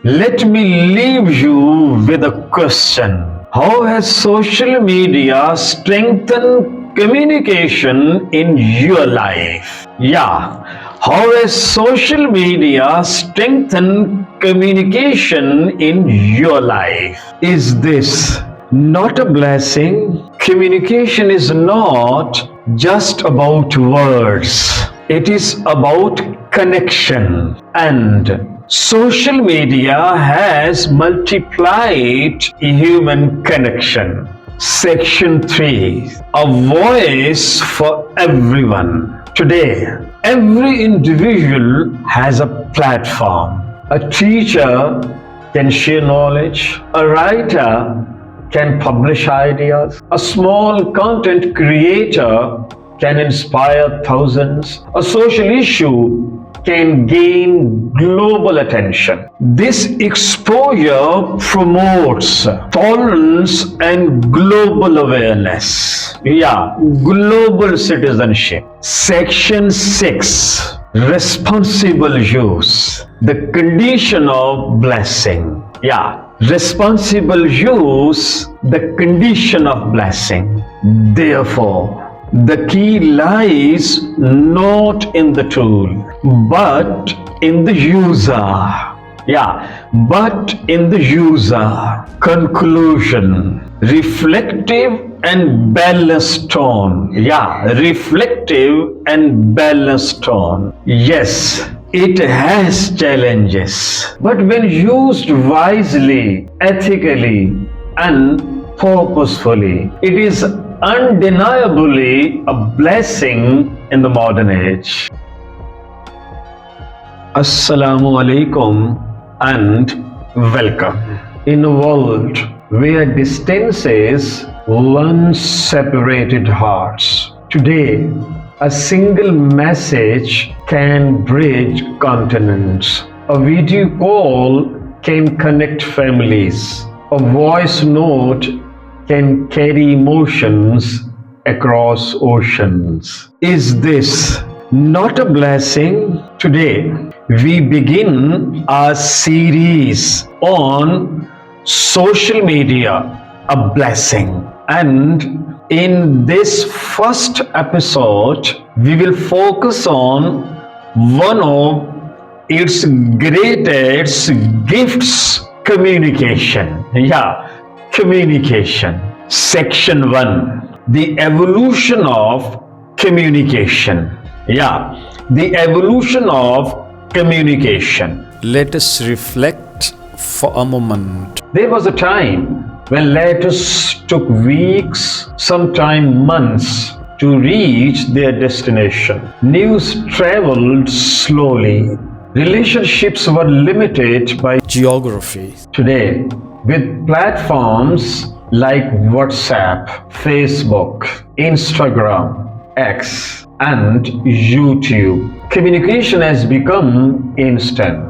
let me leave you with a question. How has social media strengthened communication in your life? Yeah. How has social media strengthened communication in your life? Is this not a blessing? Communication is not just about words. It is about connection. And social media has multiplied human connection. Section 3. A voice for everyone. Today, every individual has a platform. A teacher can share knowledge. A writer can publish ideas. A small content creator can inspire thousands. A social issue can gain global attention. This exposure promotes tolerance and global awareness. Yeah, global citizenship. Section 6. Responsible use. The condition of blessing. Yeah, responsible use, the condition of blessing. Therefore, the key lies not in the tool, but in the user. Yeah, but in the user. Conclusion. Reflective and balanced tone. Yeah, reflective and balanced tone. Yes, it has challenges, but when used wisely, ethically, and purposefully, it is undeniably a blessing in the modern age. Assalamu alaikum and welcome. In a world where distances once separated hearts, today a single message can bridge continents. A video call can connect families. A voice note can carry emotions across oceans. Is this not a blessing? Today, we begin our series on social media, a blessing. And in this first episode, we will focus on one of its greatest gifts, communication. Yeah, communication. Section 1. The evolution of communication. Yeah, the evolution of communication. Let us reflect for a moment. There was a time when letters took weeks, sometimes months, to reach their destination. News traveled slowly. Relationships were limited by Geography. Today, with platforms like WhatsApp, Facebook, Instagram, X, and YouTube, communication has become instant.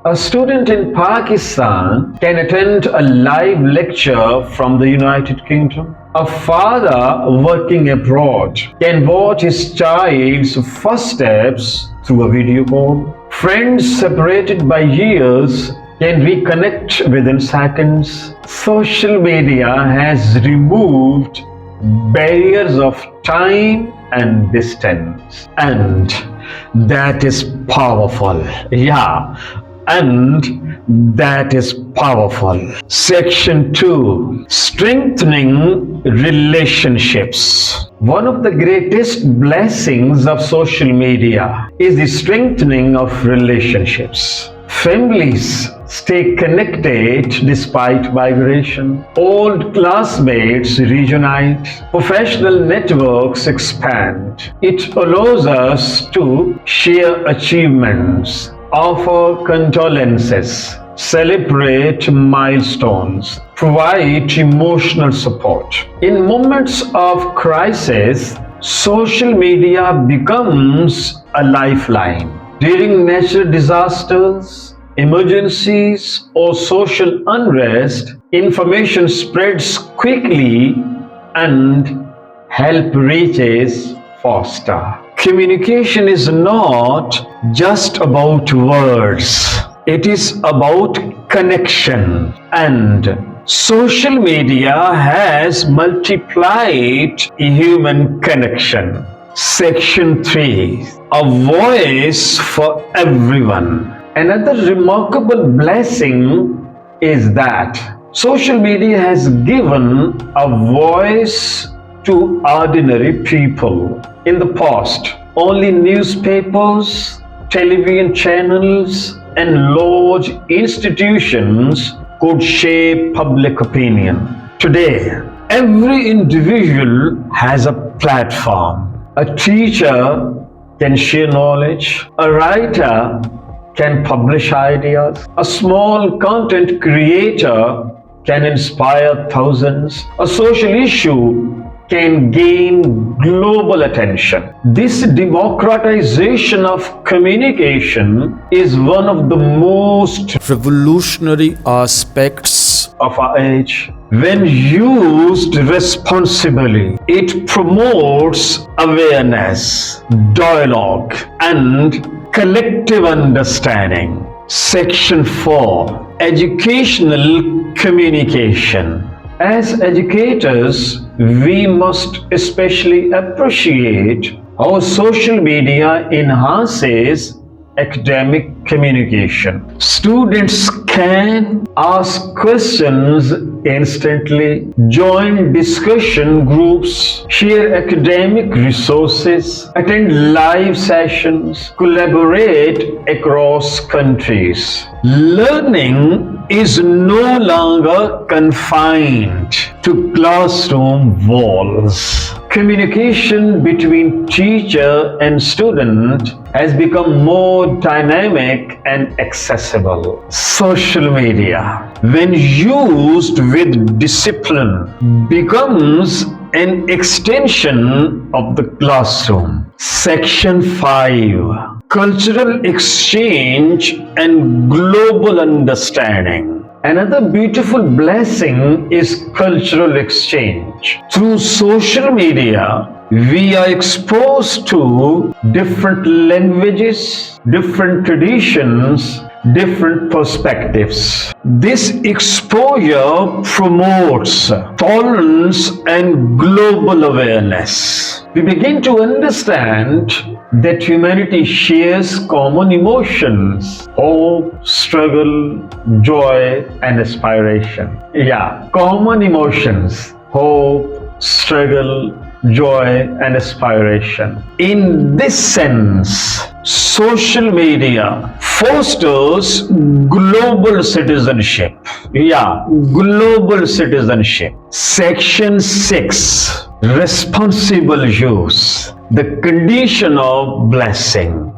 A student in Pakistan can attend a live lecture from the United Kingdom. A father working abroad can watch his child's first steps through a video call. Friends separated by years can reconnect within seconds. Social media has removed barriers of time and distance, and that is powerful. Yeah, and that is powerful. Section 2. Strengthening relationships. One of the greatest blessings of social media is the strengthening of relationships. Families stay connected despite migration. Old classmates reunite. Professional networks expand. It allows us to share achievements, offer condolences, celebrate milestones, provide emotional support. In moments of crisis, social media becomes a lifeline. During natural disasters, emergencies, or social unrest, information spreads quickly and help reaches faster. Communication is not just about words. it is about connection, and social media has multiplied human connection. Section 3, a voice for everyone. Another remarkable blessing is that social media has given a voice to ordinary people. In the past, only newspapers, television channels, and large institutions could shape public opinion. Today, every individual has a platform. A teacher can share knowledge, a writer can publish ideas, a small content creator can inspire thousands, a social issue can gain global attention. This democratization of communication is one of the most revolutionary aspects of our age. When used responsibly, it promotes awareness, dialogue, and collective understanding. Section 4, educational communication. As educators, we must especially appreciate how social media enhances academic communication. Students can ask questions instantly, join discussion groups, share academic resources, attend live sessions, collaborate across countries. Learning is no longer confined to classroom walls. Communication between teacher and student has become more dynamic and accessible. Social media, when used with discipline, becomes an extension of the classroom. Section 5, cultural exchange and global understanding. Another beautiful blessing is cultural exchange. Through social media, we are exposed to different languages, different traditions, different perspectives. This exposure promotes tolerance and global awareness. We begin to understand that humanity shares common emotions: hope, struggle, joy, and aspiration. Common emotions: hope, struggle, joy, and aspiration. In this sense, social media fosters global citizenship. Global citizenship. Section 6, responsible use, the condition of blessing.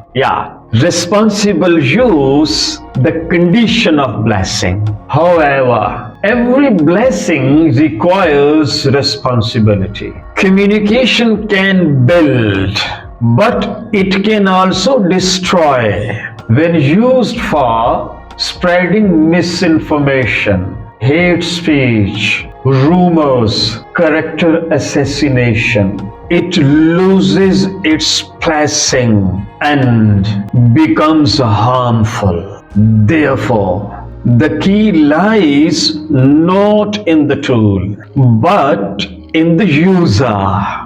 Responsible use, the condition of blessing. However, every blessing requires responsibility. Communication can build, but it can also destroy when used for spreading misinformation, hate speech, rumors, character assassination. It loses its blessing and becomes harmful. Therefore, the key lies not in the tool, but in the user.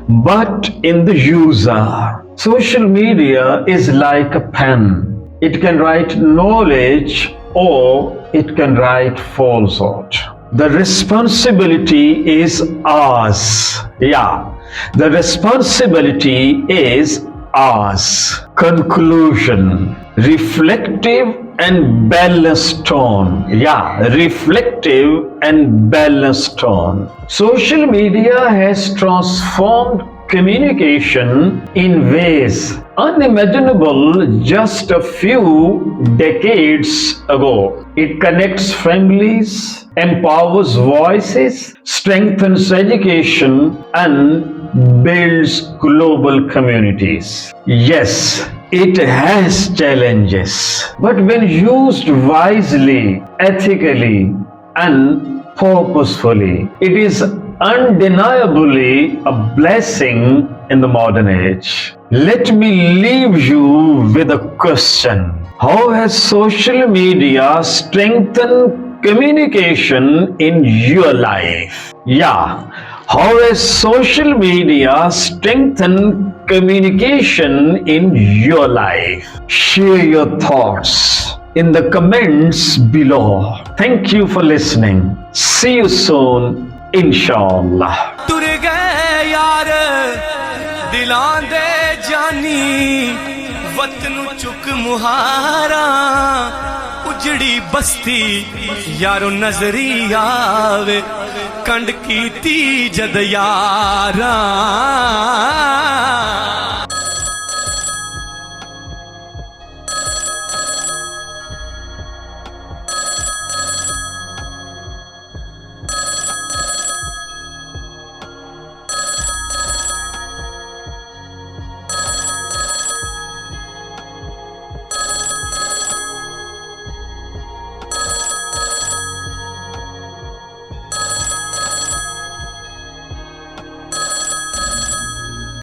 But in the user. Social media is like a pen. It can write knowledge or it can write falsehood. The responsibility is ours. The responsibility is ours. Conclusion: reflective and balanced tone. Reflective and balanced tone. Social media has transformed communication in ways unimaginable just a few decades ago. It connects families, empowers voices, strengthens education, and builds global communities. Yes, it has challenges, but when used wisely, ethically, and purposefully, it is undeniably a blessing in the modern age. Let me leave you with a question. How has social media strengthened communication in your life? Yeah. How has social media strengthened communication in your life? Share your thoughts in the comments below. Thank you for listening. See you soon, inshallah. ਤੁਰ ਗਏ ਯਾਰ ਦਿਲਾਂ ਦੇ ਜਾਨੀ ਵਤਨ ਚੁੱਕ ਮੁਹਾਰਾ ਉਜੜੀ ਬਸਤੀ ਯਾਰੋ ਨਜ਼ਰੀ ਆਵੇ ਕੰਡ ਕੀਤੀ ਜਦ ਯਾਰਾਂ